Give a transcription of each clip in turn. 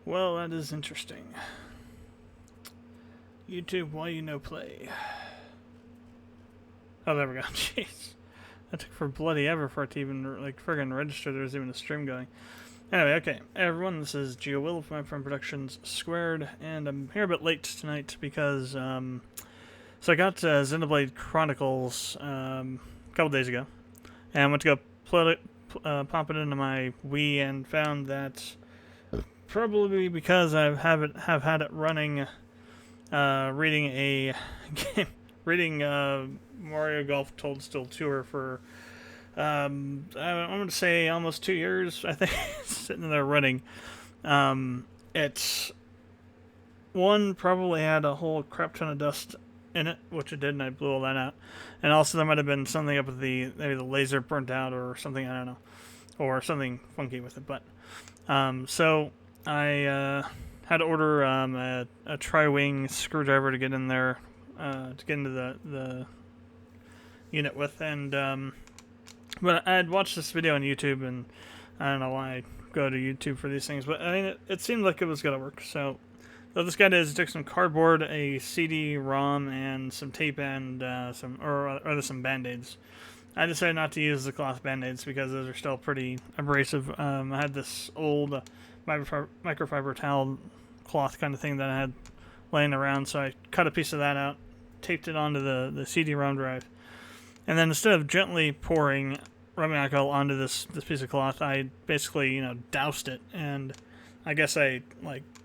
Well, that is interesting. YouTube, why you no play? Oh, there we go. Jeez. That took for bloody ever for it to even, like, friggin' register there was even a stream going. Anyway, okay. Hey everyone, this is GeoWill from Productions², and I'm here a bit late tonight because, so I got Xenoblade Chronicles a couple days ago, and I went to go pop it into my Wii and found that probably because I have had it running, reading a game, reading Mario Golf Toadstool Tour for I'm going to say almost 2 years. I think sitting there running. It's one probably had a whole crap ton of dust in it, which it did, and I blew all that out. And also there might have been something up with maybe the laser burnt out or something, I don't know, or something funky with it. But so I had to order a tri-wing screwdriver to get in there, to get into the unit with, and but I had watched this video on YouTube, and I don't know why I go to YouTube for these things, but I mean, it seemed like it was gonna work. So what this guy did is he took some cardboard, a CD-ROM, and some tape, and some Band-Aids. I decided not to use the cloth Band-Aids because those are still pretty abrasive. I had this old microfiber towel cloth kind of thing that I had laying around, so I cut a piece of that out, taped it onto the CD-ROM drive, and then instead of gently pouring rubbing alcohol onto this piece of cloth, I basically, doused it, and I guess I,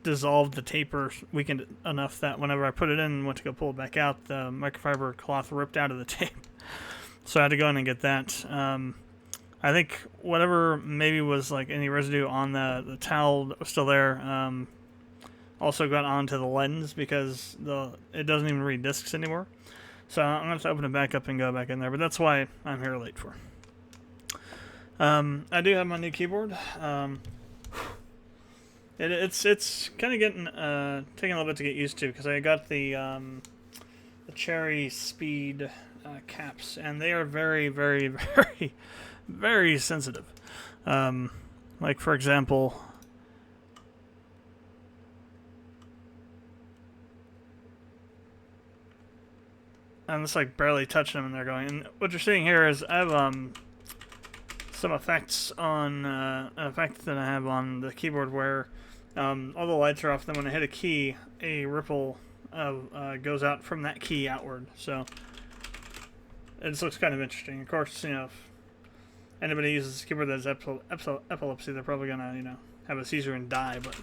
dissolved the tape or weakened it enough that whenever I put it in and went to go pull it back out, the microfiber cloth ripped out of the tape. So I had to go in and get that. I think whatever maybe was, any residue on the towel that was still there, also got onto the lens because it doesn't even read discs anymore. So I'm going to have to open it back up and go back in there, but that's why I'm here late for. I do have my new keyboard. It's kind of taking a little bit to get used to because I got the Cherry Speed caps, and they are very, very, very, very sensitive. For example, I'm just barely touching them and they're going. And what you're seeing here is I have some effects on an effect that I have on the keyboard where all the lights are off. Then when I hit a key, a ripple goes out from that key outward. So it just looks kind of interesting. Of course, if anybody uses a keyboard that has epilepsy, they're probably gonna have a seizure and die. But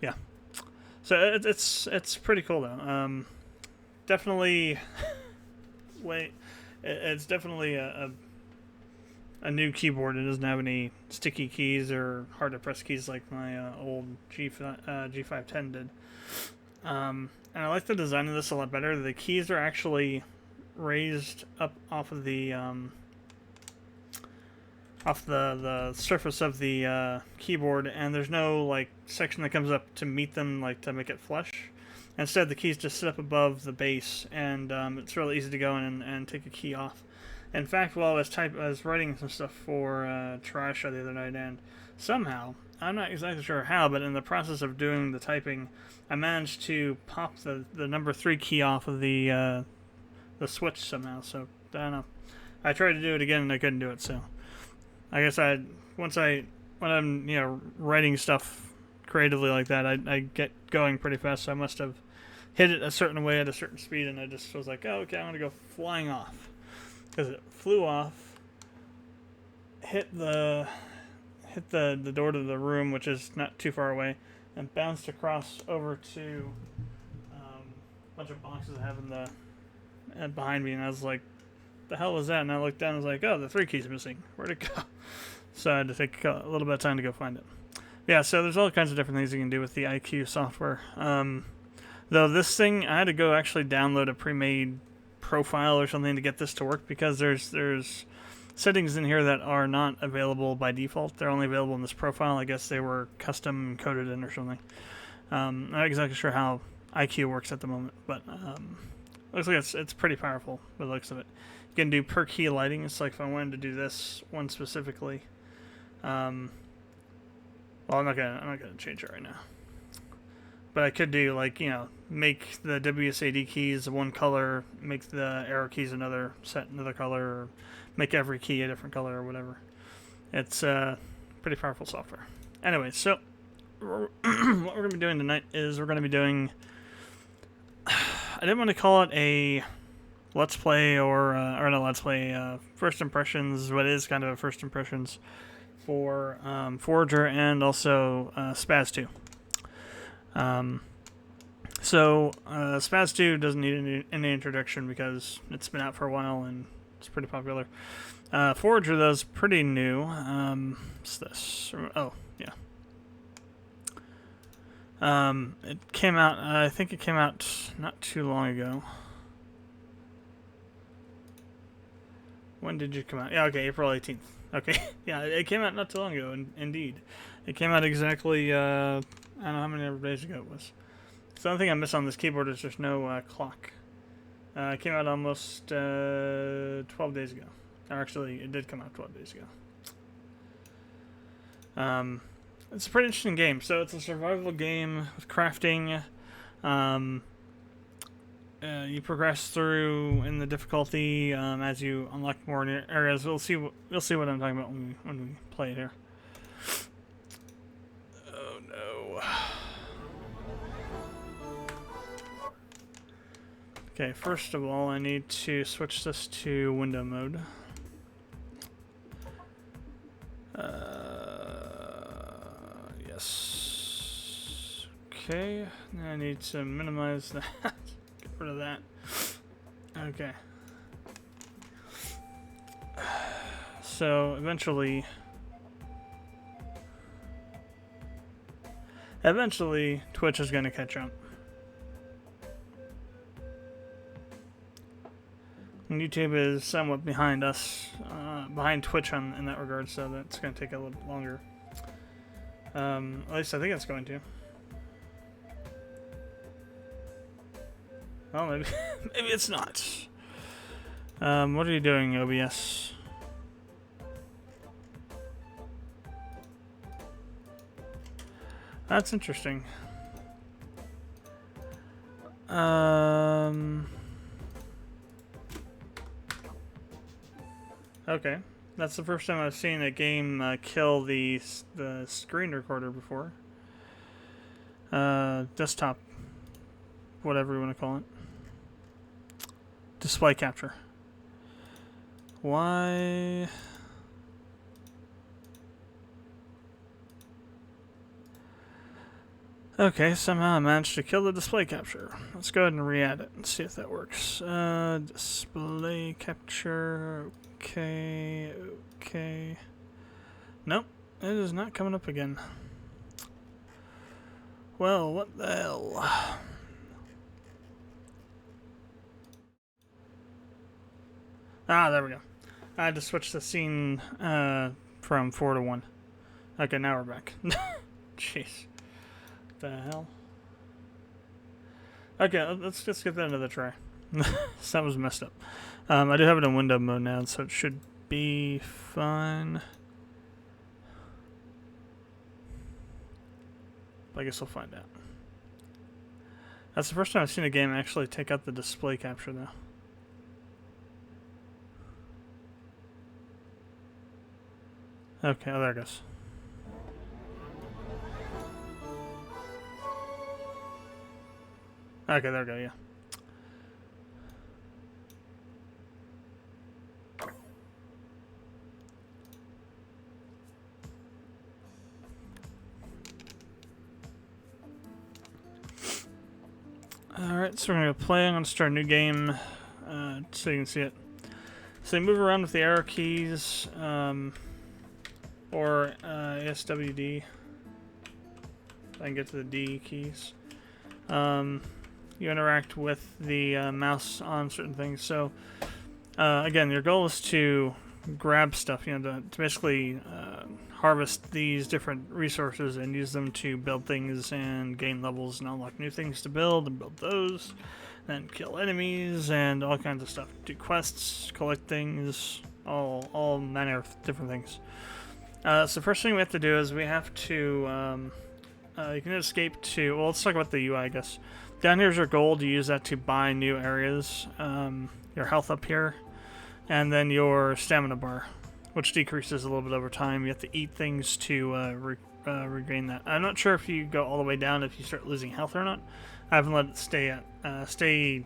yeah, so it's pretty cool though. Definitely, it's definitely a new keyboard. It doesn't have any sticky keys or hard to press keys like my old G510 did. And I like the design of this a lot better. The keys are actually raised up off of the surface of the keyboard, and there's no section that comes up to meet them to make it flush. Instead, the keys just sit up above the base, and it's really easy to go in and take a key off. In fact, while I was writing some stuff for Trash the other night, and somehow, I'm not exactly sure how, but in the process of doing the typing, I managed to pop the number 3 key off of the switch somehow. So I don't know. I tried to do it again and I couldn't do it. So I guess when I'm writing stuff creatively like that, I get going pretty fast. So I must have hit it a certain way at a certain speed, and I just was like, oh, okay, I'm gonna go flying off. Because it flew off, hit the door to the room, which is not too far away, and bounced across over to a bunch of boxes I have behind me, and I was like, the hell was that? And I looked down and was like, oh, the 3 key's missing. Where'd it go? So I had to take a little bit of time to go find it. Yeah, so there's all kinds of different things you can do with the IQ software. Though this thing, I had to go actually download a pre-made profile or something to get this to work because there's settings in here that are not available by default. They're only available in this profile. I guess they were custom coded in or something. I'm not exactly sure how IQ works at the moment, but looks like it's pretty powerful by the looks of it. You can do per key lighting. It's like if I wanted to do this one specifically, Well, I'm not gonna change it right now. But I could do, like, you know, make the WSAD keys one color, make the arrow keys another color, or make every key a different color or whatever. It's pretty powerful software. Anyway, so what we're going to be doing tonight is we're going to be doing... I didn't want to call it a Let's Play or no, Let's Play, First Impressions, what is kind of a First Impressions for Forager and also SPAZ 2. SPAZ 2 doesn't need any introduction because it's been out for a while and it's pretty popular. Forager, though, is pretty new. What's this? Oh, yeah. It came out, I think it came out not too long ago. When did you come out? Yeah, okay, April 18th. Okay, yeah, it came out not too long ago, indeed. It came out exactly, I don't know how many days ago it was. So the only thing I miss on this keyboard is there's no clock. It came out almost 12 days ago. Or actually, it did come out 12 days ago. It's a pretty interesting game. So it's a survival game with crafting. You progress through in the difficulty as you unlock more areas. We'll see what I'm talking about when we play it here. Oh no. Okay, first of all, I need to switch this to window mode. Yes. Okay, now I need to minimize that. Get rid of that. Okay. So eventually Twitch is going to catch up. And YouTube is somewhat behind us, behind Twitch in that regard, so that's going to take a little bit longer. At least I think it's going to. Well, maybe maybe it's not. What are you doing, OBS? That's interesting. Okay, that's the first time I've seen a game kill the screen recorder before. Desktop, whatever you want to call it. Display capture. Why? Okay, somehow I managed to kill the display capture. Let's go ahead and re-add it and see if that works. Display capture. Okay, okay. Nope, it is not coming up again. Well, what the hell? Ah, there we go. I had to switch the scene from 4 to 1. Okay, now we're back. Jeez. What the hell? Okay, let's give that another try. That was messed up. I do have it in window mode now, so it should be fine. I guess we'll find out. That's the first time I've seen a game actually take out the display capture, though. Okay, oh, there it goes. Okay, there we go, yeah. Alright, so we're going to play. I'm going to start a new game so you can see it. So you move around with the arrow keys, or SWD. I can get to the D keys. You interact with the mouse on certain things. So again, your goal is to grab stuff, you know, to basically harvest these different resources and use them to build things and gain levels and unlock new things to build and build those. Then kill enemies and all kinds of stuff. Do quests, collect things, all manner of different things. So first thing we have to do is we have to, you can escape to, well, let's talk about the UI, I guess. Down here's your gold. You use that to buy new areas. Your health up here, and then your stamina bar, which decreases a little bit over time. You have to eat things to regain that. I'm not sure if you go all the way down if you start losing health or not. I haven't let it stay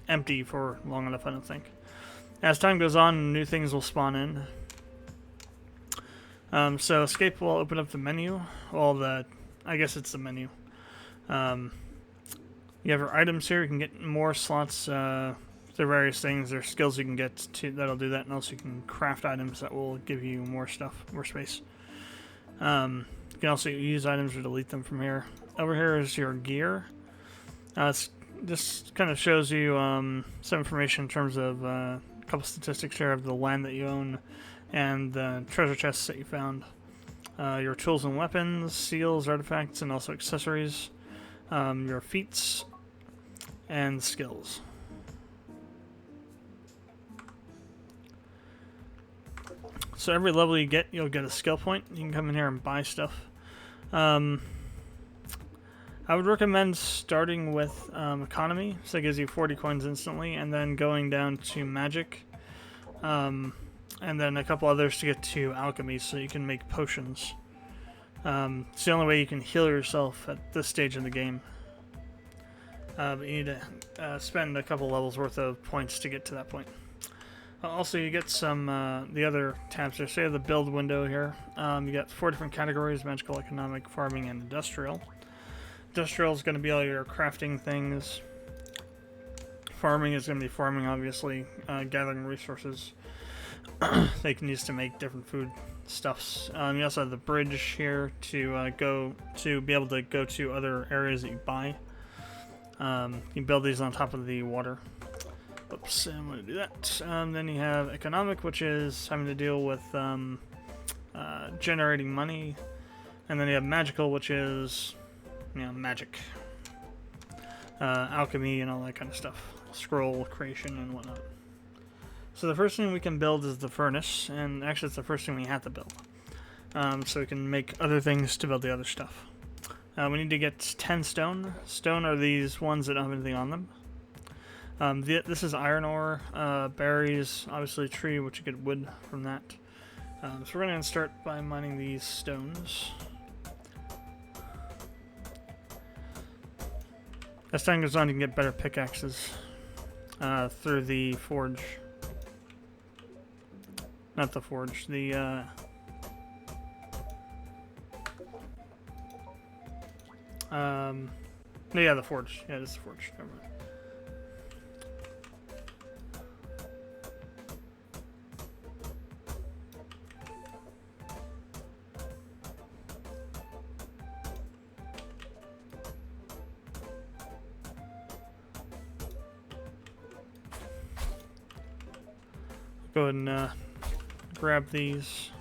empty for long enough, I don't think. As time goes on, new things will spawn in. So escape will open up the menu. Well, I guess it's the menu. You have your items here. You can get more slots. There are various things. There are skills you can get to that'll do that, and also you can craft items that will give you more stuff, more space. You can also use items or delete them from here. Over here is your gear. This kind of shows you some information in terms of a couple statistics here of the land that you own and the treasure chests that you found. Your tools and weapons, seals, artifacts, and also accessories. Your feats and skills. So every level you get, you'll get a skill point. You can come in here and buy stuff. I would recommend starting with economy, so it gives you 40 coins instantly, and then going down to magic, and then a couple others to get to alchemy, so you can make potions. It's the only way you can heal yourself at this stage in the game. But you need to spend a couple levels worth of points to get to that point. Also, you get some the other tabs here. So you have the build window here. You got 4 different categories: magical, economic, farming, and industrial. Industrial is going to be all your crafting things. Farming is going to be farming, obviously, gathering resources they can use to make different food stuffs. You also have the bridge here to be able to go to other areas that you buy. You build these on top of the water. Oops, I'm going to do that. Then you have economic, which is having to deal with generating money. And then you have magical, which is, you know, magic. Alchemy and all that kind of stuff. Scroll creation and whatnot. So the first thing we can build is the furnace, and actually it's the first thing we have to build. So we can make other things to build the other stuff. We need to get 10 stone. Stone are these ones that don't have anything on them. This is iron ore, berries, obviously a tree, which you get wood from that. So we're going to start by mining these stones. As time goes on, you can get better pickaxes through the forge. Not the forge, the... no, yeah, the forge. Yeah, it's the forge. Never mind. Go ahead and grab these.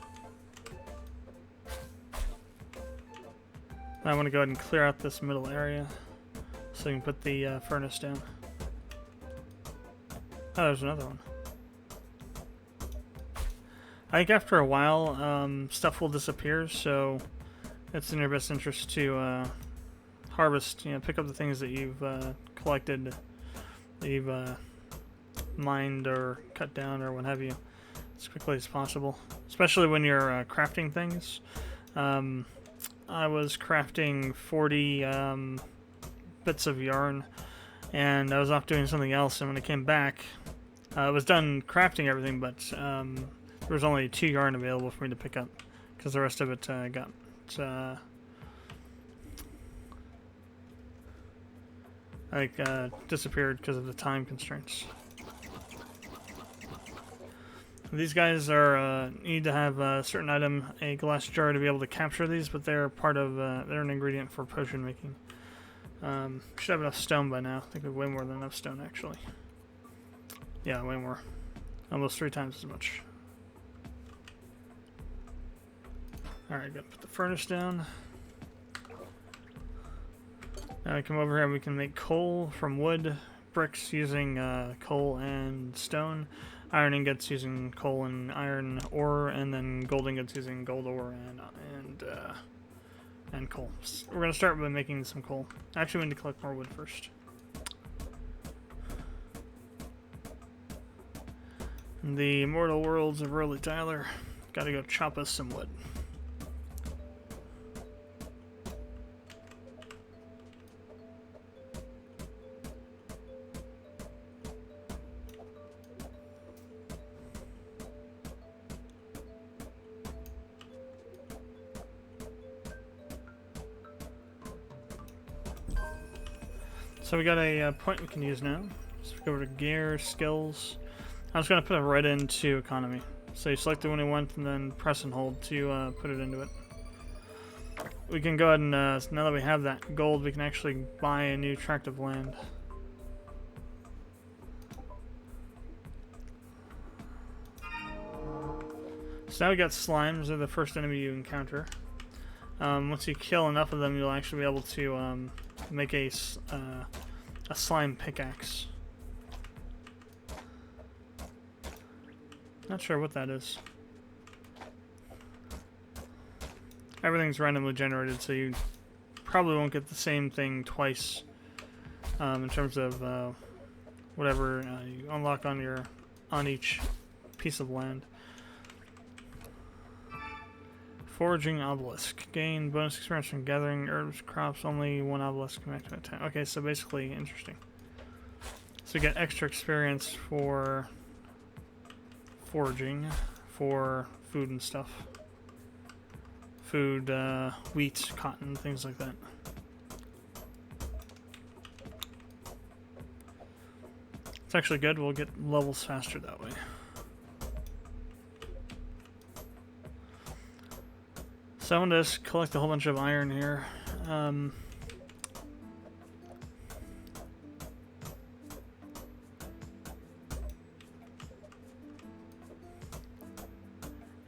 I want to go ahead and clear out this middle area so you can put the furnace down. Oh, there's another one. I think after a while, stuff will disappear, so it's in your best interest to harvest, pick up the things that you've collected, that you've mined or cut down or what have you, as quickly as possible. Especially when you're crafting things. I was crafting 40 bits of yarn, and I was off doing something else, and when I came back, I was done crafting everything, but there was only 2 yarn available for me to pick up, because the rest of it got disappeared because of the time constraints. These guys are you need to have a certain item, a glass jar, to be able to capture these, but they're part of they're an ingredient for potion making. Should have enough stone by now. I think we have way more than enough stone, actually. Yeah, way more. Almost 3 times as much. Alright, gotta put the furnace down. Now we come over here and we can make coal from wood, bricks using coal and stone, iron ingots using coal and iron ore, and then gold ingots using gold ore and coal. We're gonna start by making some coal. Actually, we need to collect more wood first. The immortal worlds of early Tyler. Gotta go chop us some wood. So we got a point we can use now. So we go over to gear, skills. I'm just going to put it right into economy. So you select the one you want and then press and hold to put it into it. We can go ahead and, now that we have that gold, we can actually buy a new tract of land. So now we got slimes, they're the first enemy you encounter. Once you kill enough of them, you'll actually be able to make a slime pickaxe. Not sure what that is. Everything's randomly generated, so you probably won't get the same thing twice in terms of whatever you unlock on each piece of land. Foraging obelisk. Gain bonus experience from gathering herbs, crops, only one obelisk can activate attack. Okay, so basically interesting. So you get extra experience for foraging, for food and stuff. Food, wheat, cotton, things like that. It's actually good, we'll get levels faster that way. So I'm going to collect a whole bunch of iron here. And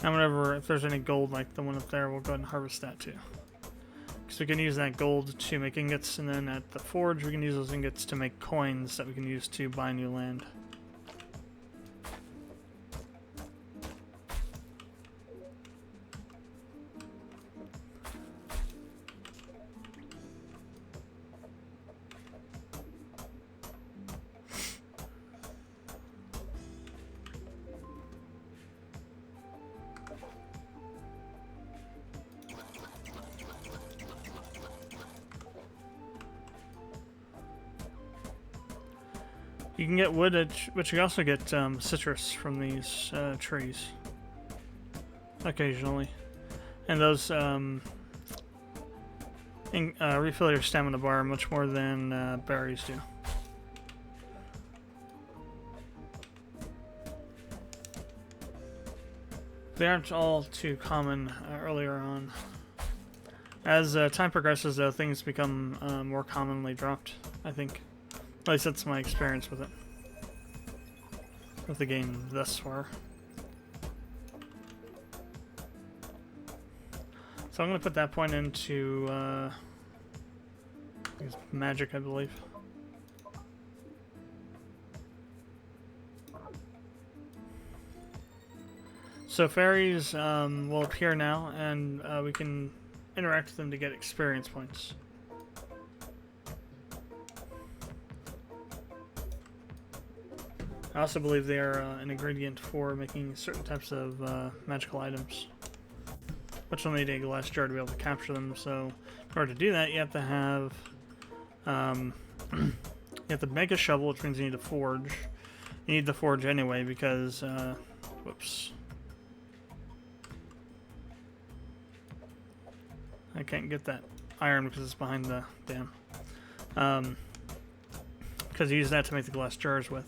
whenever, if there's any gold like the one up there, we'll go ahead and harvest that too. Because we can use that gold to make ingots, and then at the forge we can use those ingots to make coins that we can use to buy new land. You can get wood, but you also get citrus from these trees occasionally, and those refill your stamina bar much more than berries do. They aren't all too common earlier on. As time progresses, though, things become more commonly dropped, I think. At least that's my experience with it. With the game thus far. So I'm going to put that point into magic, I believe. So fairies will appear now, and we can interact with them to get experience points. I also believe they are an ingredient for making certain types of magical items, which will need a glass jar to be able to capture them. So in order to do that, you have to have you have to make a shovel, which means you need to forge. You need the forge anyway because whoops, I can't get that iron because it's behind the dam. Because you use that to make the glass jars with.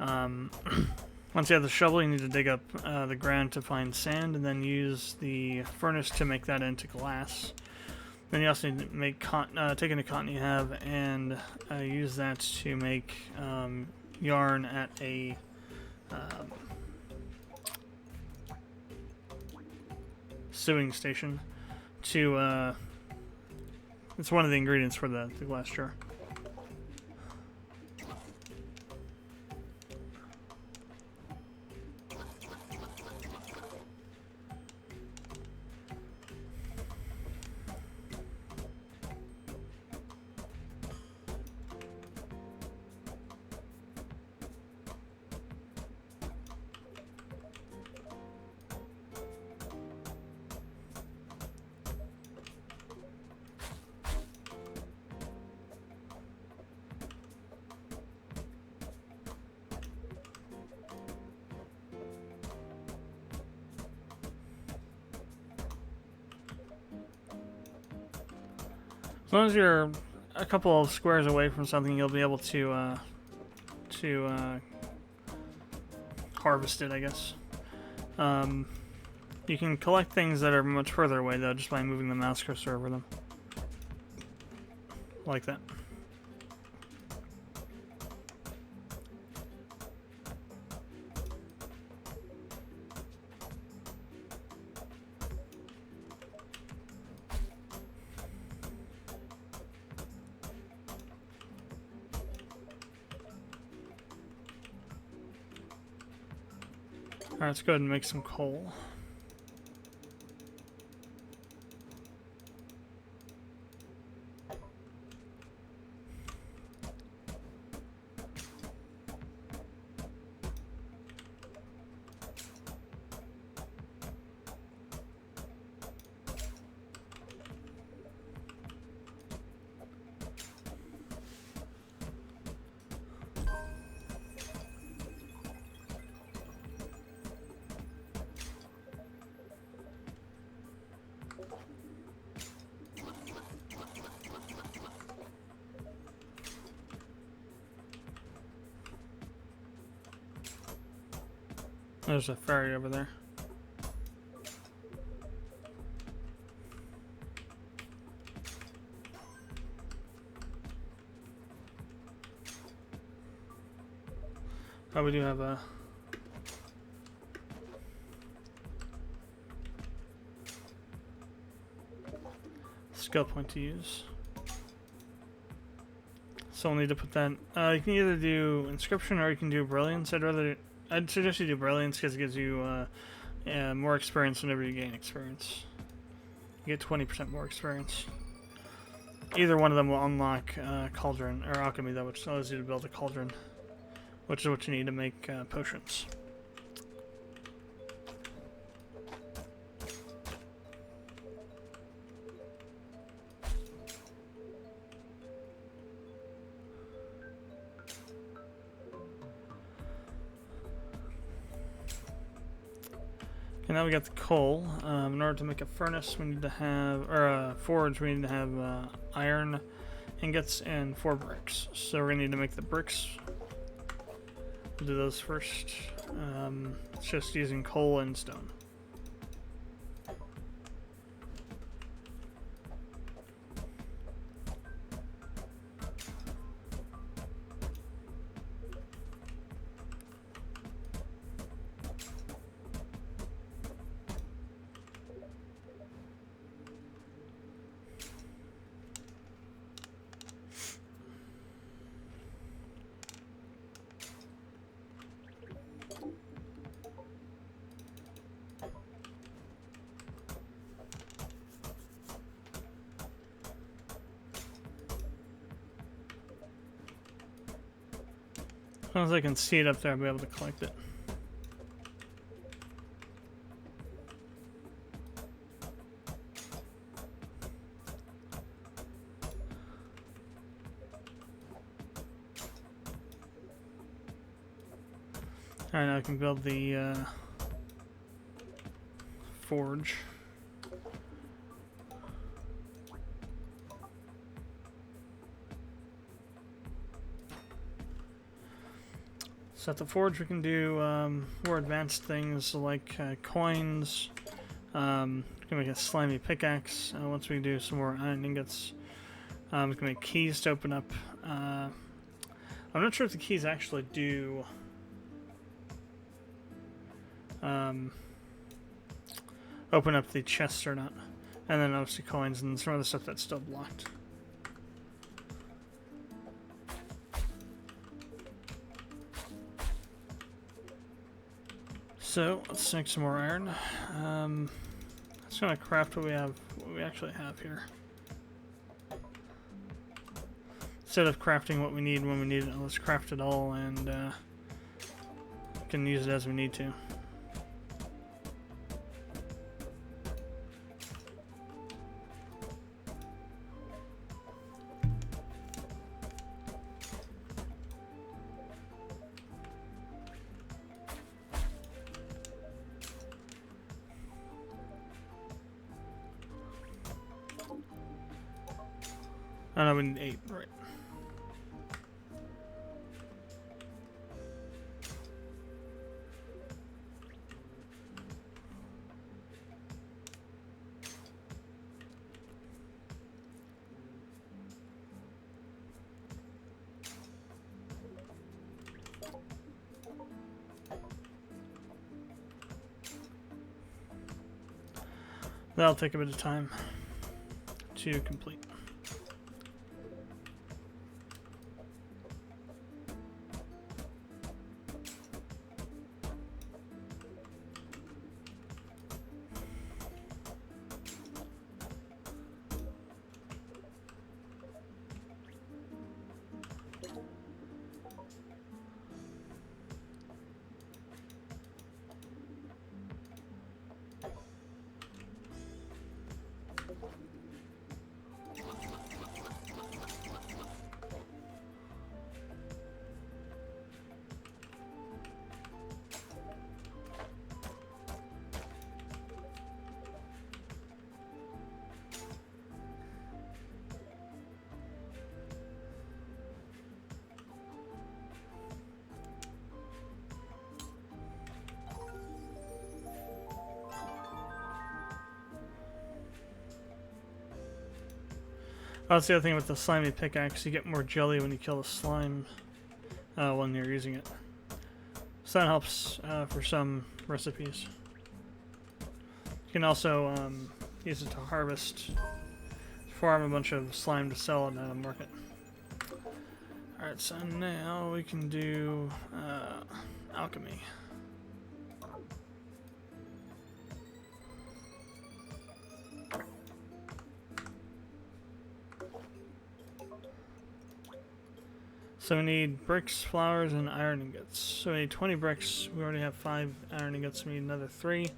Once you have the shovel, you need to dig up the ground to find sand, and then use the furnace to make that into glass. Then you also need to make take any cotton you have and use that to make yarn at a sewing station. To it's one of the ingredients for the glass jar. As long as you're a couple of squares away from something, you'll be able to harvest it, I guess. You can collect things that are much further away, though, just by moving the mouse cursor over them. Like that. Alright, let's go ahead and make some coal. There's a ferry over there. Oh, we do have a skill point to use. So we'll need to put that. You can either do inscription or you can do brilliance. I'd suggest you do brilliance because it gives you more experience whenever you gain experience. You get 20% more experience. Either one of them will unlock cauldron or alchemy, though, which allows you to build a cauldron, which is what you need to make potions. Okay, now we got the coal. In order to make a furnace, we need to have, or a forge, we need to have iron ingots and 4 bricks. So we're gonna need to make the bricks. We'll do those first. It's just using coal and stone. As long as I can see it up there, I'll be able to collect it. Alright, now I can build the forge. So at the forge we can do more advanced things like coins. We can make a slimy pickaxe once we do some more iron ingots. We can make keys to open up. I'm not sure if the keys actually do open up the chests or not. And then obviously coins and some other stuff that's still blocked. So let's make some more iron. Let's gonna craft what we actually have here. Instead of crafting what we need when we need it, let's craft it all and we can use it as we need to. Oh no, we need 8, right. That'll take a bit of time to complete. Oh, that's the other thing with the slimy pickaxe. You get more jelly when you kill the slime when you're using it. So that helps for some recipes. You can also use it to harvest, farm a bunch of slime to sell it at a market. Alright, so now we can do alchemy. So we need bricks, flowers, and iron ingots. So we need 20 bricks. We already have 5 iron ingots. We need another 3.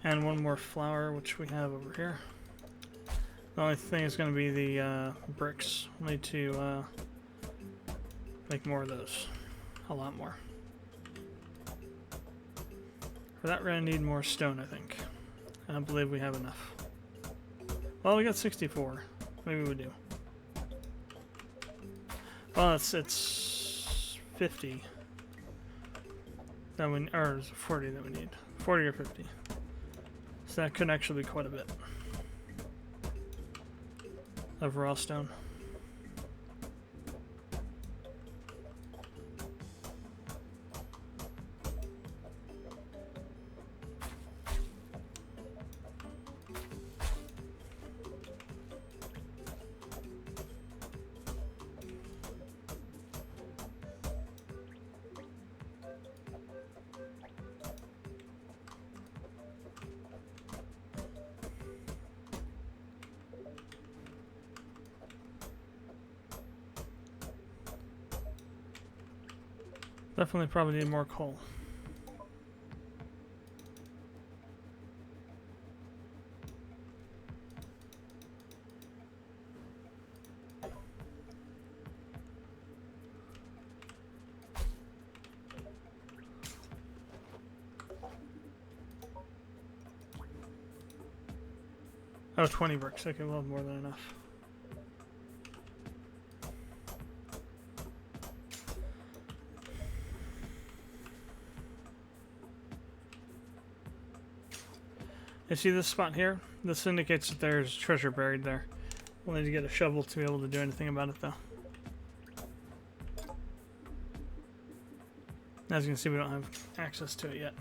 And 1 more flour, which we have over here. The only thing is going to be the bricks. We'll need to make more of those. A lot more. For that, we're going to need more stone, I think. I don't believe we have enough. Well, we got 64. Maybe we do. Well, it's 50 that we, or is it 40 that we need? 40 or 50. So that could actually be quite a bit of raw stone. Definitely probably need more coal. Oh, 20 bricks. Okay, we'll have more than enough. You see this spot here? This indicates that there's treasure buried there. We'll need to get a shovel to be able to do anything about it, though. As you can see, we don't have access to it yet.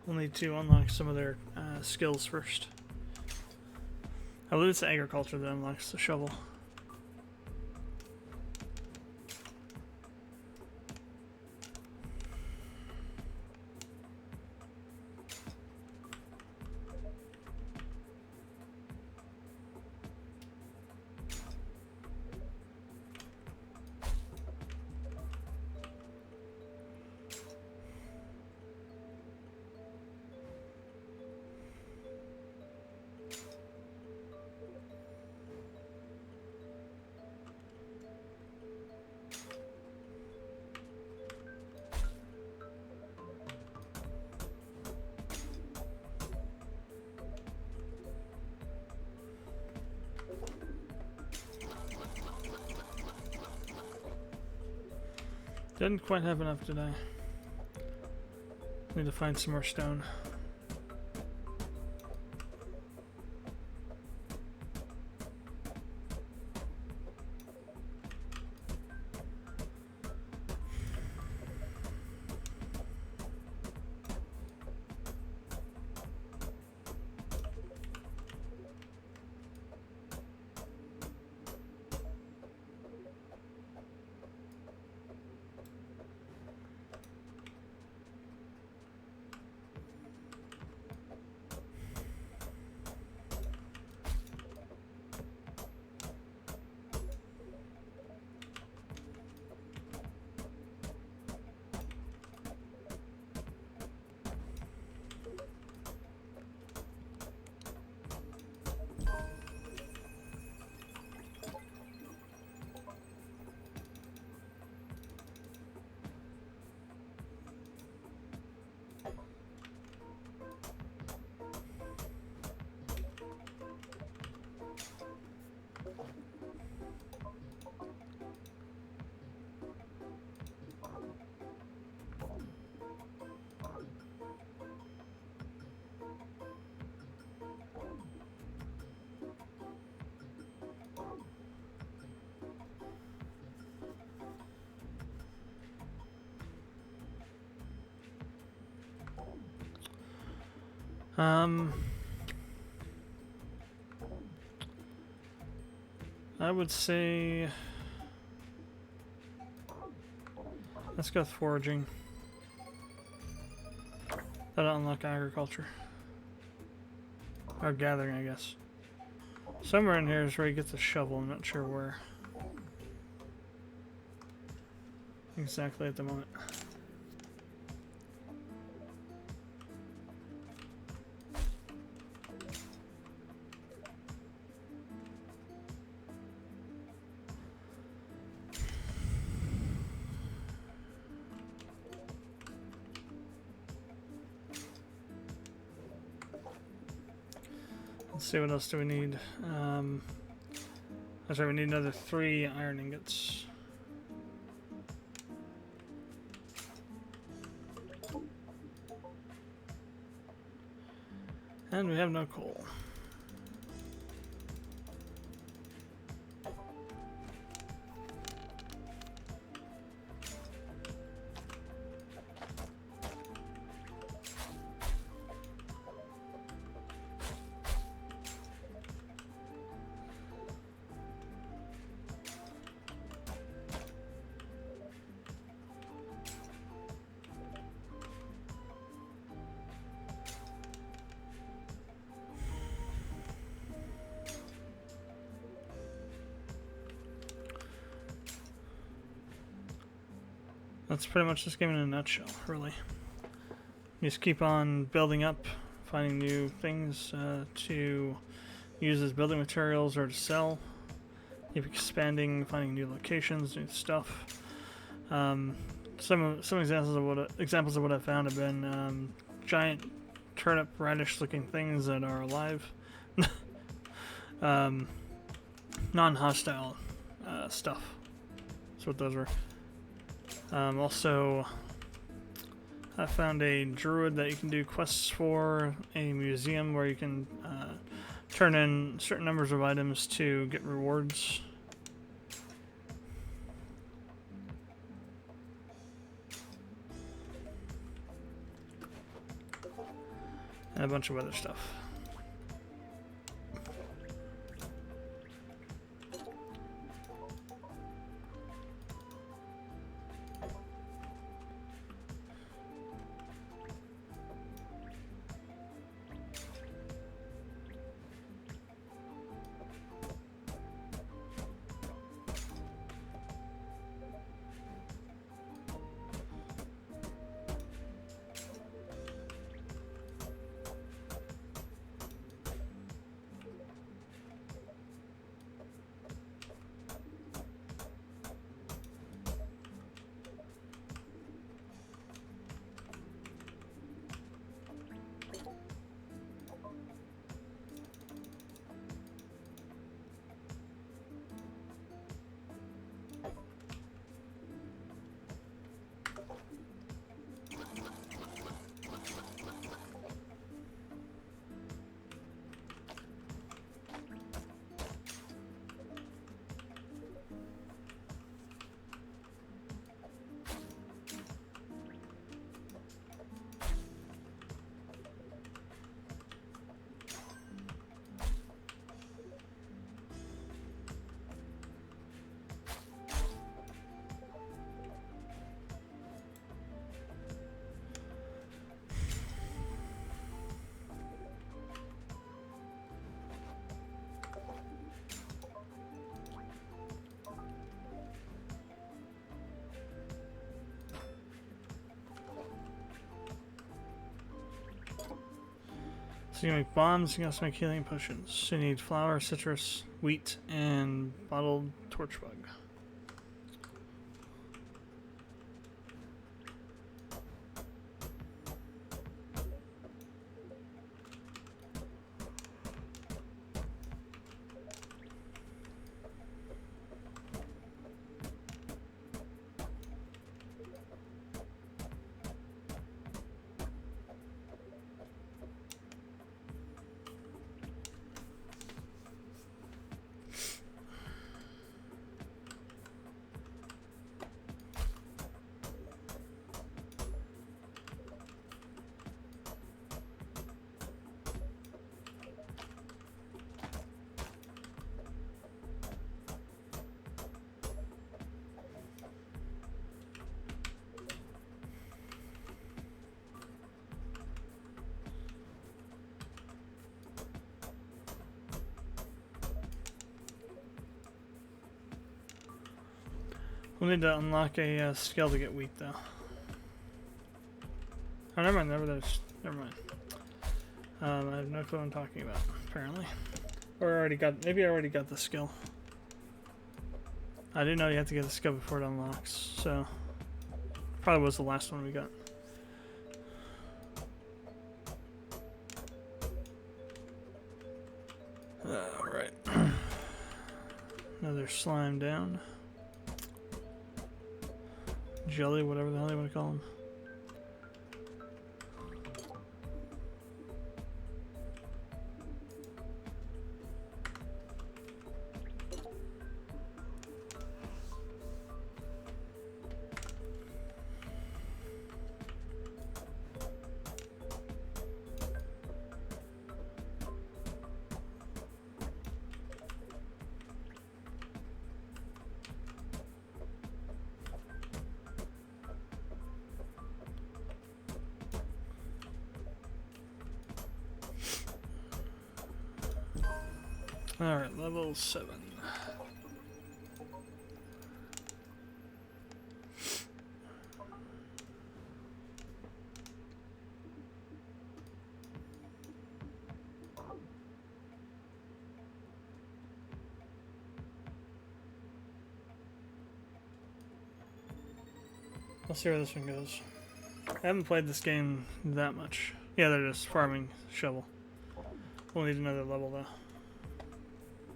We'll need to unlock some of their skills first. I believe it's agriculture that unlocks the shovel. Didn't quite have enough today. Need to find some more stone. I would say let's go with foraging. That'll unlock agriculture. Or gathering, I guess. Somewhere in here is where you get the shovel, I'm not sure where. Exactly at the moment. Let's see, what else do we need? That's right, we need another 3 iron ingots. And we have no coal. That's pretty much this game in a nutshell, really. You just keep on building up, finding new things to use as building materials or to sell. Keep expanding, finding new locations, new stuff. Some examples of what I found have been giant turnip radish-looking things that are alive, non-hostile stuff. That's what those were. Also, I found a druid that you can do quests for, a museum where you can turn in certain numbers of items to get rewards. And a bunch of other stuff. So you can make bombs, you can also make healing potions. So you need flour, citrus, wheat, and bottled torchbug. We'll need to unlock a skill to get wheat, though. Oh, never mind. Never mind. I have no clue what I'm talking about, apparently. Or I already got... Maybe I already got the skill. I didn't know you had to get the skill before it unlocks, so... Probably was the last one we got. Alright. Another slime down. Jelly, whatever the hell you want to call them. Alright, level 7. Let's see where this one goes. I haven't played this game that much. Yeah, they're just farming shovel. We'll need another level though,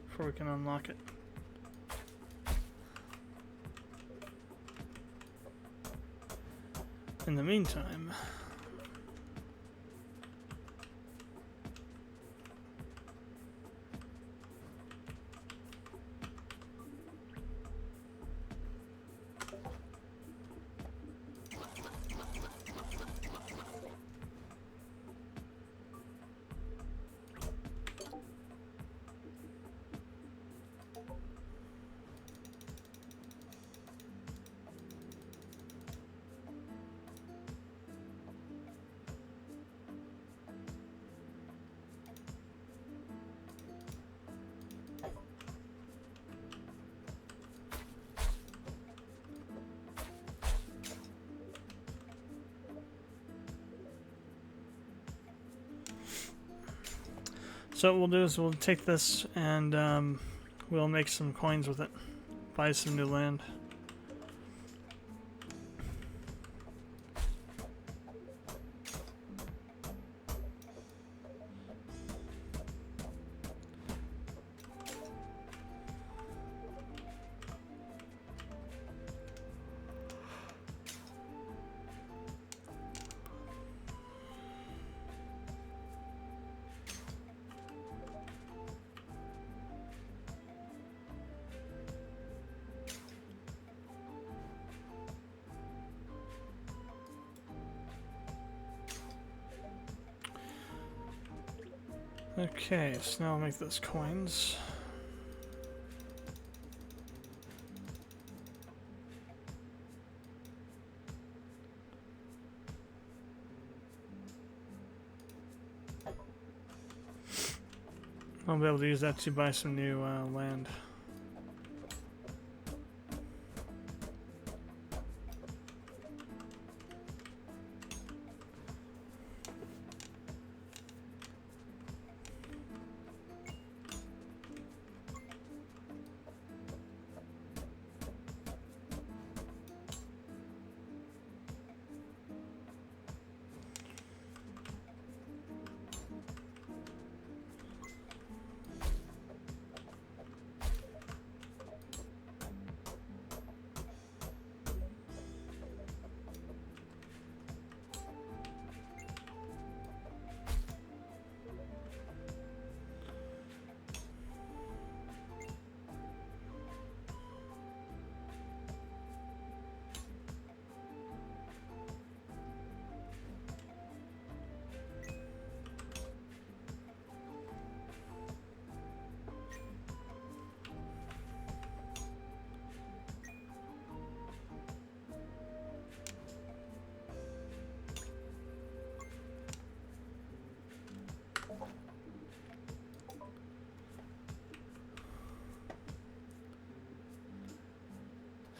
before we can unlock it. In the meantime, so what we'll do is we'll take this and we'll make some coins with it. Buy some new land. Okay, so now I'll make those coins. I'll be able to use that to buy some new land.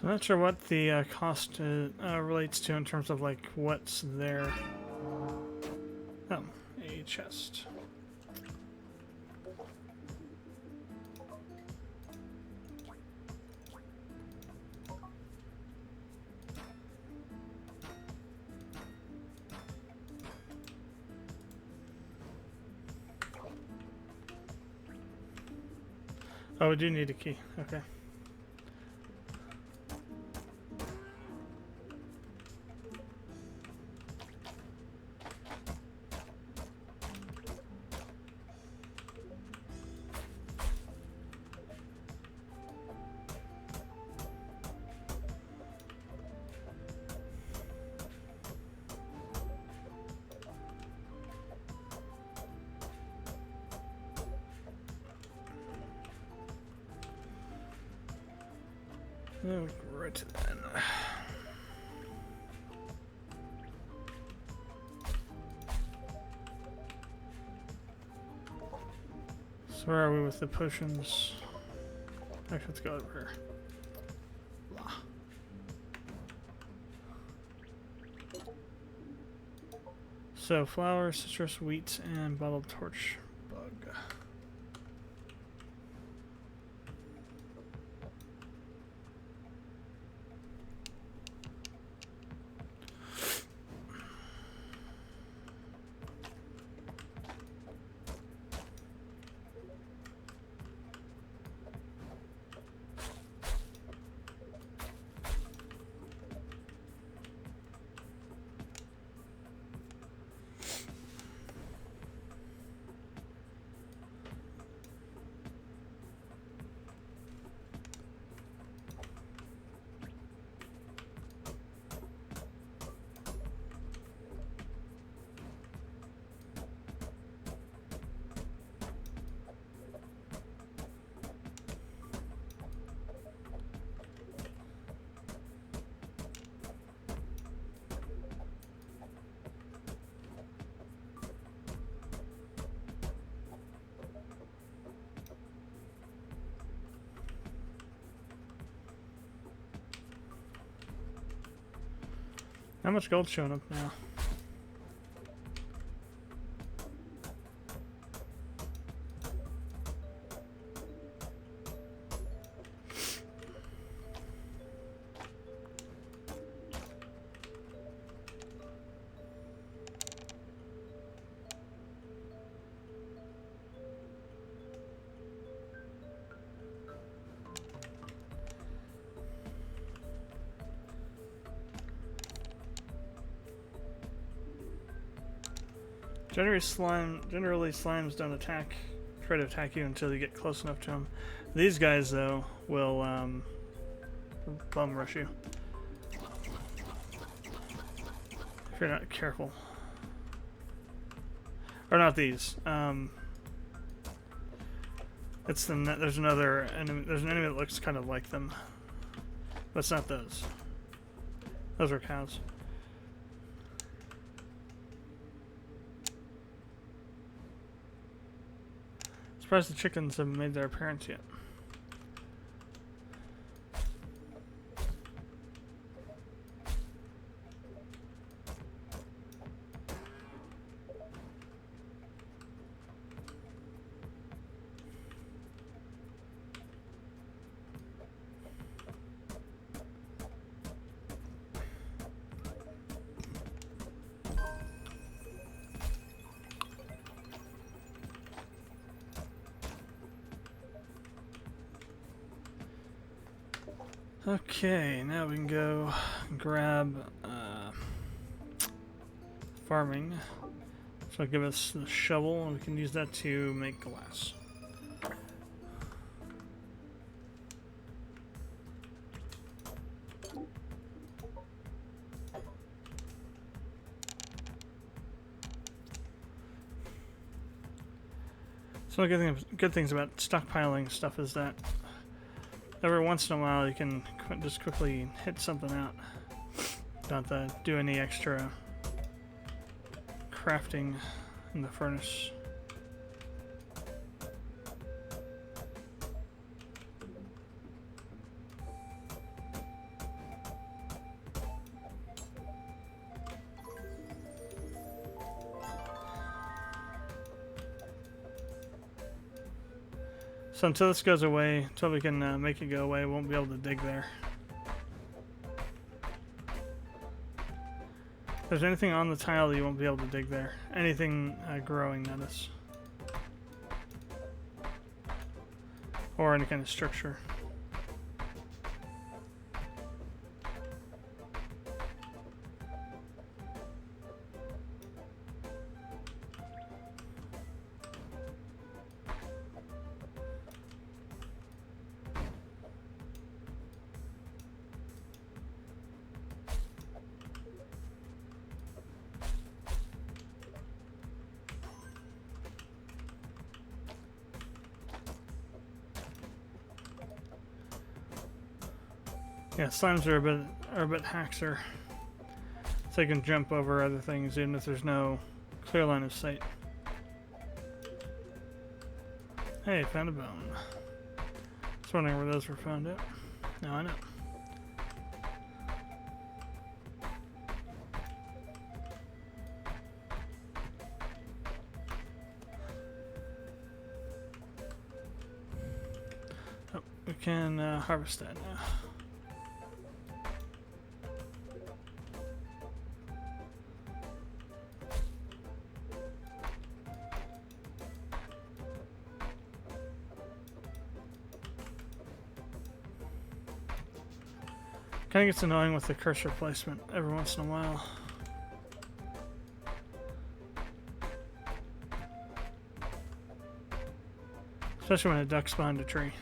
I'm not sure what the cost relates to in terms of like what's there. Oh, a chest. Oh, we do need a key. Okay. Oh, right then. So where are we with the potions? Actually, let's go over here. Blah. So flour, citrus, wheat, and bottled torch bug. How much gold's showing up now? Generally, slimes don't try to attack you until you get close enough to them. These guys, though, will bum rush you if you're not careful. Or not these. It's there's another enemy. There's an enemy that looks kind of like them, but it's not those. Those are cows. Surprised the chickens haven't made their appearance yet. Okay, now we can go grab farming. So it'll give us the shovel, and we can use that to make glass. So good things about stockpiling stuff is that every once in a while you can just quickly hit something out. Don't have to do any extra crafting in the furnace. So until this goes away, until we can make it go away, we won't be able to dig there. If there's anything on the tile, you won't be able to dig there. Anything growing, that is. Or any kind of structure. Yeah, slimes are a bit hackser. So they can jump over other things even if there's no clear line of sight. Hey, found a bone. Just wondering where those were found at. Now I know. Oh, we can harvest that now. Kind of gets annoying with the cursor placement every once in a while. Especially when a duck's behind a tree.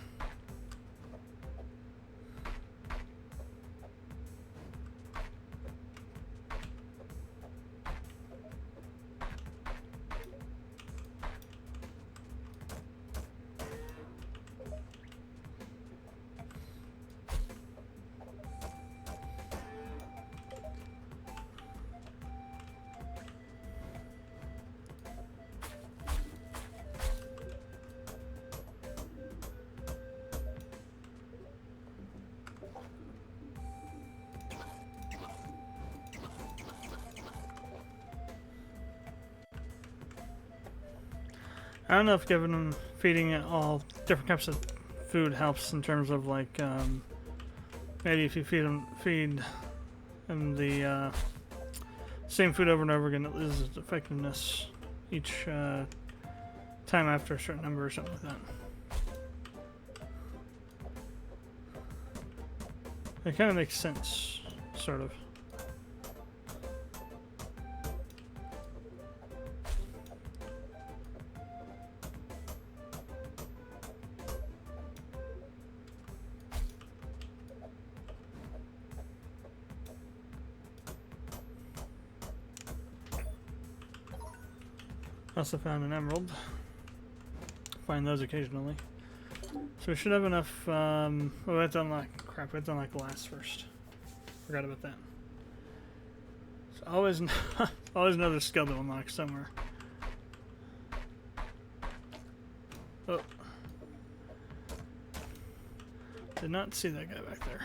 I don't know if feeding it all different types of food helps in terms of like maybe if you feed them the same food over and over again, it loses its effectiveness each time after a certain number or something like that. It kind of makes sense, sort of. Also found an emerald. Find those occasionally. So we should have enough. Oh, we have to unlock. Crap, we have to unlock glass first. Forgot about that. So always, always another skill to unlock somewhere. Oh, did not see that guy back there.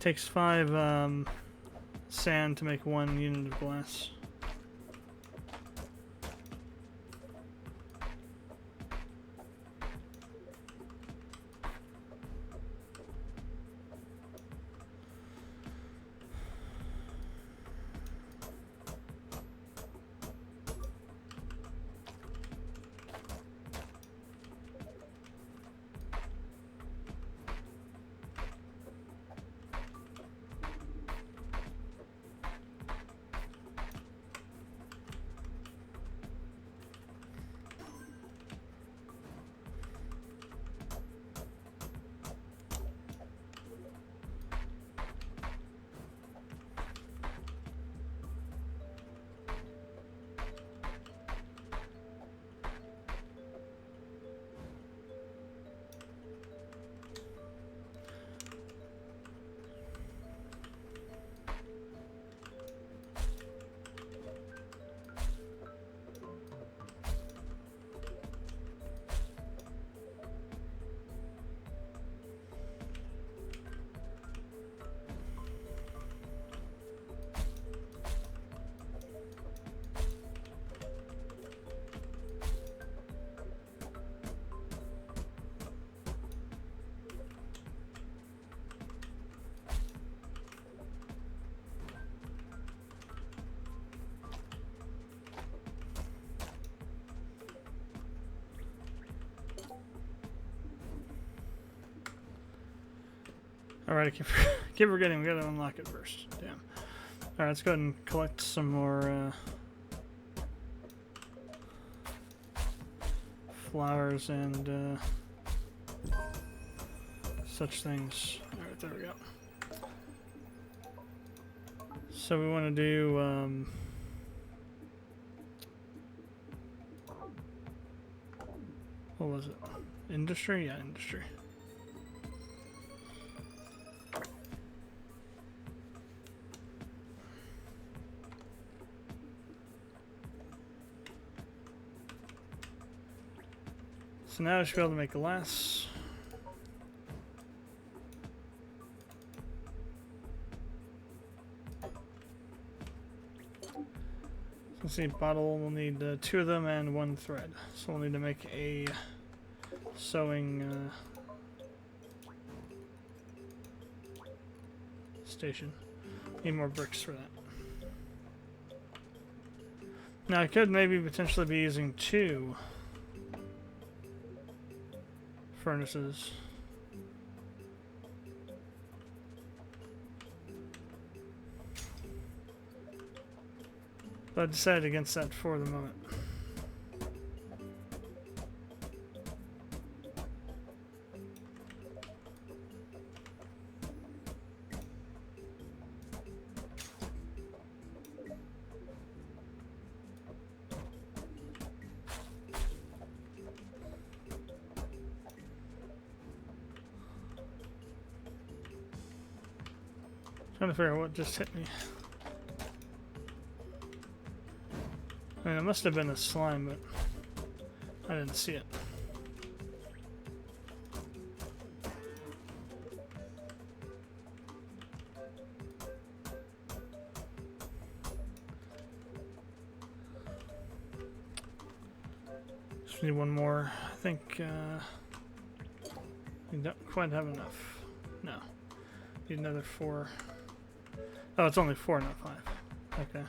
Takes 5 sand to make 1 unit of glass. Alright, I keep forgetting we gotta unlock it first. Damn. Alright, let's go ahead and collect some more flowers and such things. Alright, there we go. So we want to do what was it? Industry? Yeah, industry. So now I should be able to make glass. Let's see, bottle, we'll need 2 of them and 1 thread. So we'll need to make a sewing station. Need more bricks for that. Now I could maybe potentially be using 2 furnaces. But I decided against that for the moment. Trying to figure out what just hit me. I mean, it must have been a slime, but I didn't see it. Just need one more. I think we don't quite have enough. No. Need another 4. Oh, it's only 4, not 5. Okay.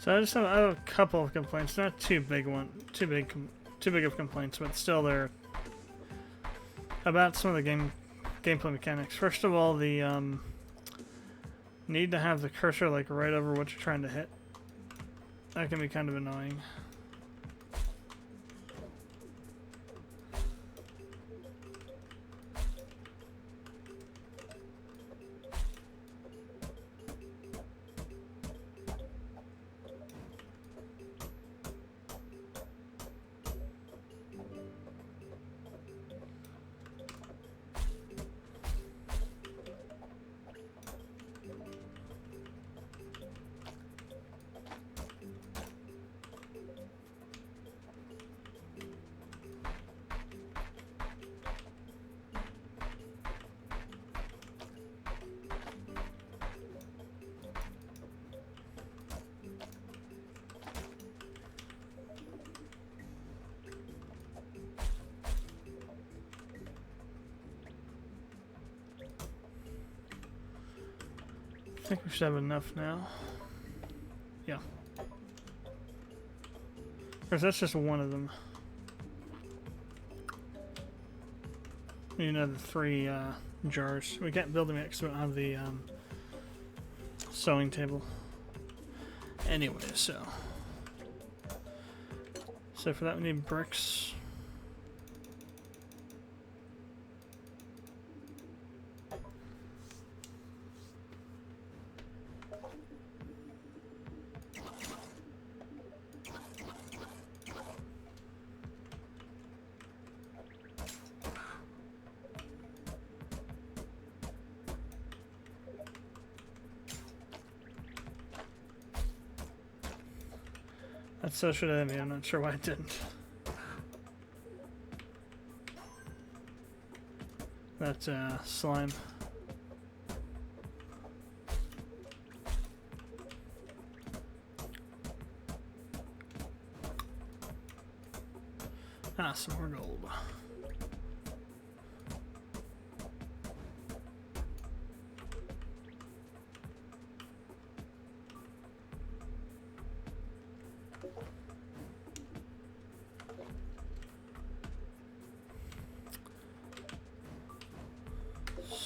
So I have a couple of complaints, not too big of complaints, but still they're about some of the gameplay mechanics. First of all, the need to have the cursor like right over what you're trying to hit. That can be kind of annoying. I think we should have enough now. Yeah. Of course, that's just one of them. We need another 3 jars. We can't build them yet because we don't have the sewing table. Anyway, so for that we need bricks. That so should have hit me. I'm not sure why it didn't. That's slime. Ah, some more gold.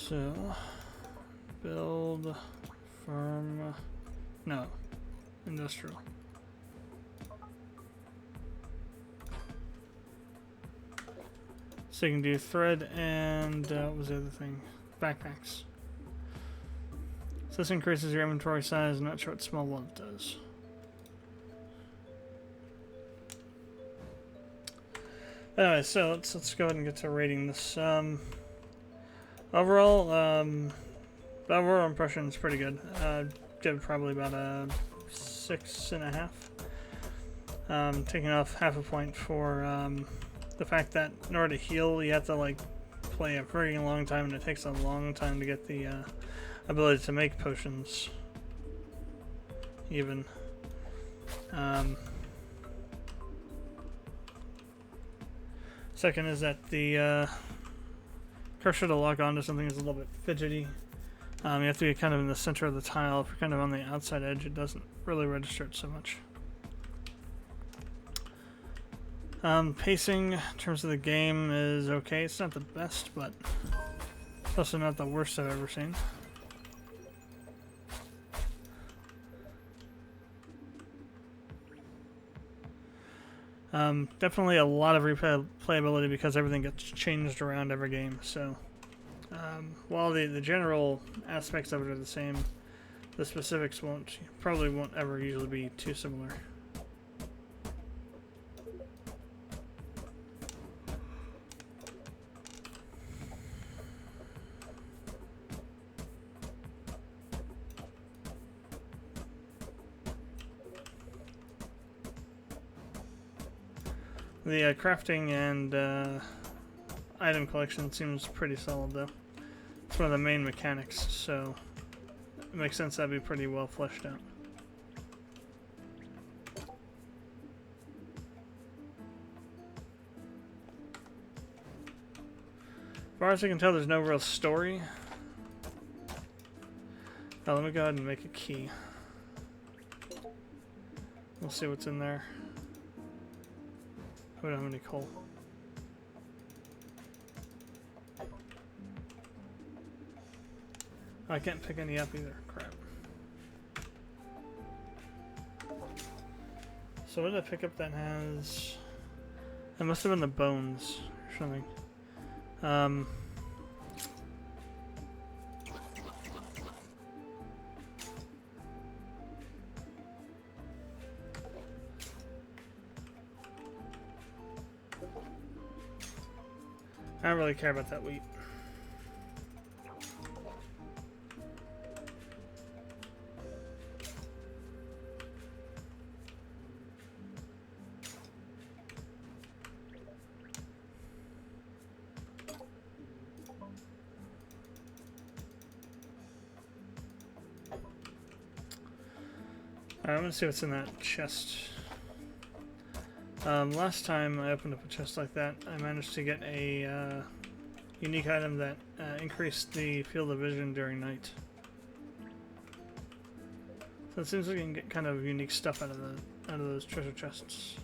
So, build, farm, no, industrial. So you can do thread and, what was the other thing? Backpacks. So this increases your inventory size. I'm not sure what small wallet does. Anyway, so let's go ahead and get to rating this. Overall, the overall impression is pretty good. Give it probably about a 6.5. Taking off half a point for the fact that in order to heal, you have to like play a very long time, and it takes a long time to get the ability to make potions. Even. Second is that the cursor to lock onto something is a little bit fidgety. You have to be kind of in the center of the tile. If you're kind of on the outside edge, it doesn't really register it so much. Pacing in terms of the game is okay. It's not the best, but it's also not the worst I've ever seen. Definitely a lot of replayability because everything gets changed around every game. So while the general aspects of it are the same, the specifics probably won't ever usually be too similar. The crafting and item collection seems pretty solid though. It's one of the main mechanics, so it makes sense that'd be pretty well fleshed out. As far as I can tell, there's no real story. Oh, let me go ahead and make a key. We'll see what's in there. We don't have any coal. I can't pick any up either. Crap. So what did I pick up that has... It must have been the bones or something. I don't really care about that wheat. Alright, I'm gonna see what's in that chest. Last time I opened up a chest like that, I managed to get a unique item that increased the field of vision during night. So it seems like you can get kind of unique stuff out of those treasure chests.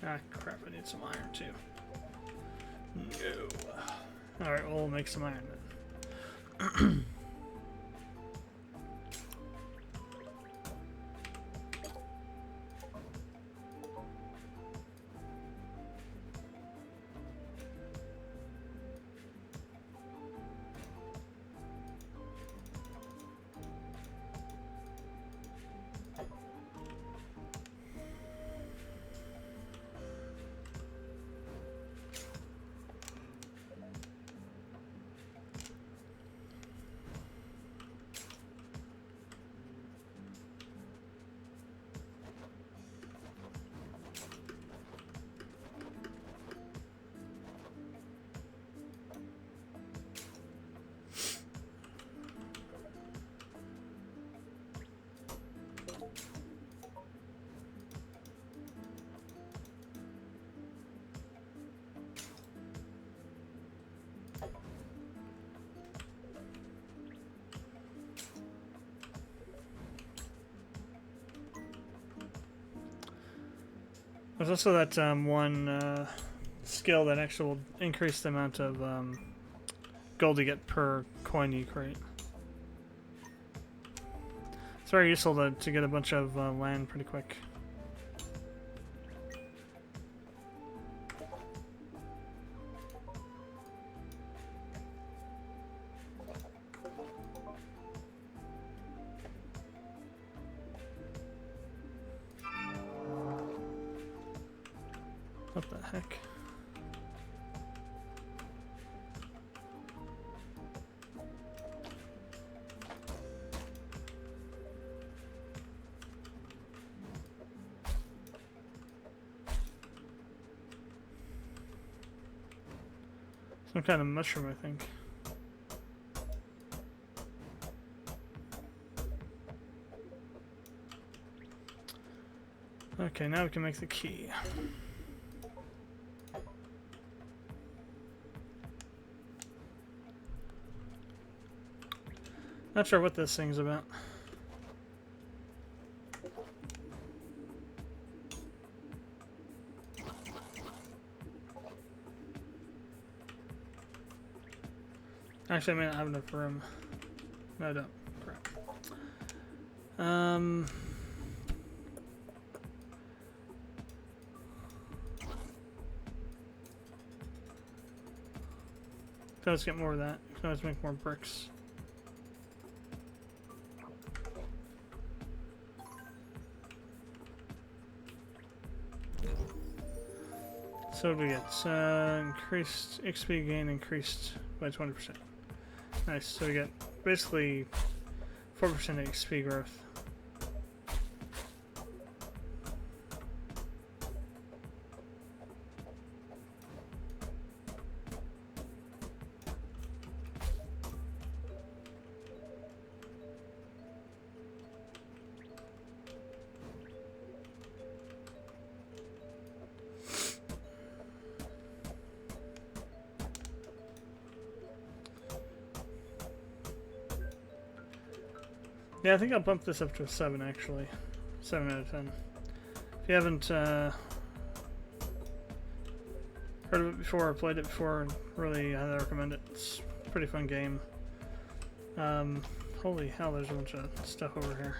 Ah, crap, I need some iron too. No. Alright, we'll make some iron then. There's also that one skill that actually will increase the amount of gold you get per coin you create. It's very useful to get a bunch of land pretty quick. What the heck? Some kind of mushroom, I think. Okay, now we can make the key. Not sure what this thing's about. Actually, I may not have enough room. No, I don't. Crap. So let's get more of that. So let's make more bricks. So what do we get? Increased XP gain increased by 20%. Nice. So we get basically 4% XP growth. Yeah, I think I'll bump this up to a 7 actually. 7 out of 10. If you haven't heard of it before or played it before, really highly recommend it. It's a pretty fun game. Holy hell, there's a bunch of stuff over here.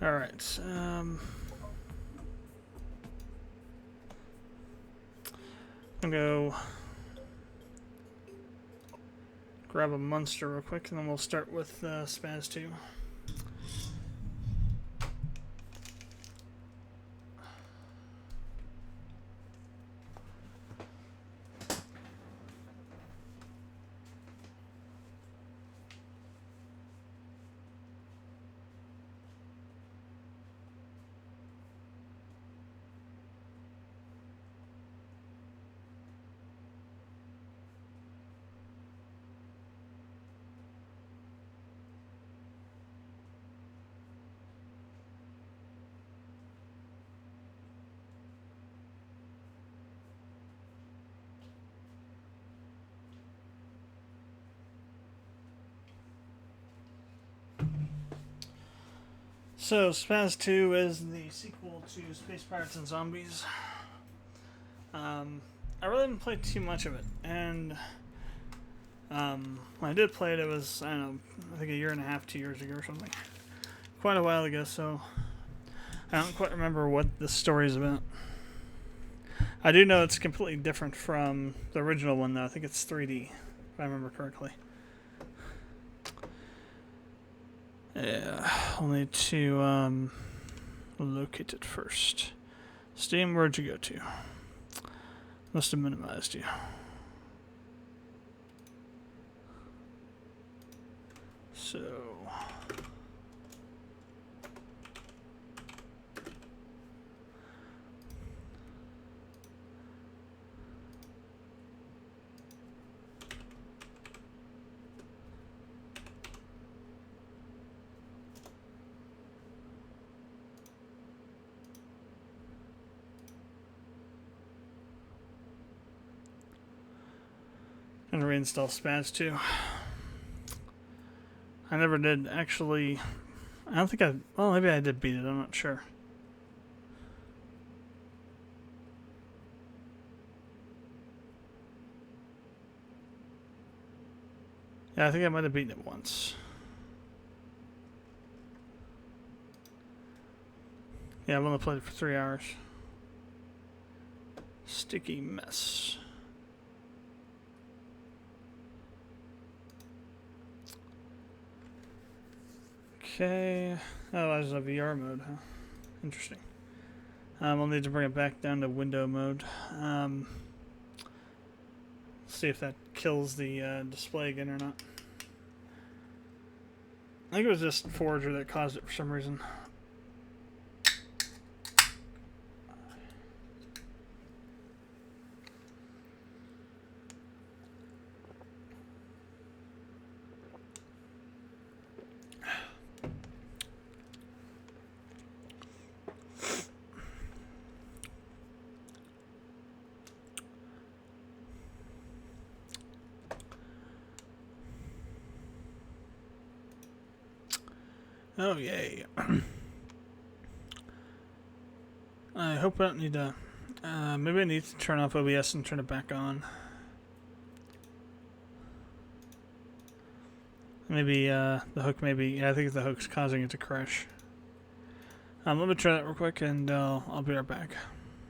Alright, I'm gonna go grab a monster real quick and then we'll start with SPAZ 2. So, SPAZ 2 is the sequel to Space Pirates and Zombies. I really didn't play too much of it, and when I did play it, it was, I don't know, I think a year and a half, 2 years ago or something. Quite a while ago, so I don't quite remember what the story is about. I do know it's completely different from the original one, though. I think it's 3D, if I remember correctly. Yeah, I'll need to locate it first. Steam, where'd you go to? Must have minimized you. So... And reinstall SPAZ too. I never did actually. I don't think I. Well, maybe I did beat it. I'm not sure. Yeah, I think I might have beaten it once. Yeah, I've only played it for 3 hours. Sticky mess. Okay. Oh, that's a VR mode, huh? Interesting. I'll need to bring it back down to window mode. See if that kills the display again or not. I think it was just Forager that caused it for some reason. Oh, yay. I hope I don't need to... maybe I need to turn off OBS and turn it back on. Maybe the hook yeah, I think the hook's causing it to crash. Let me try that real quick and I'll be right back.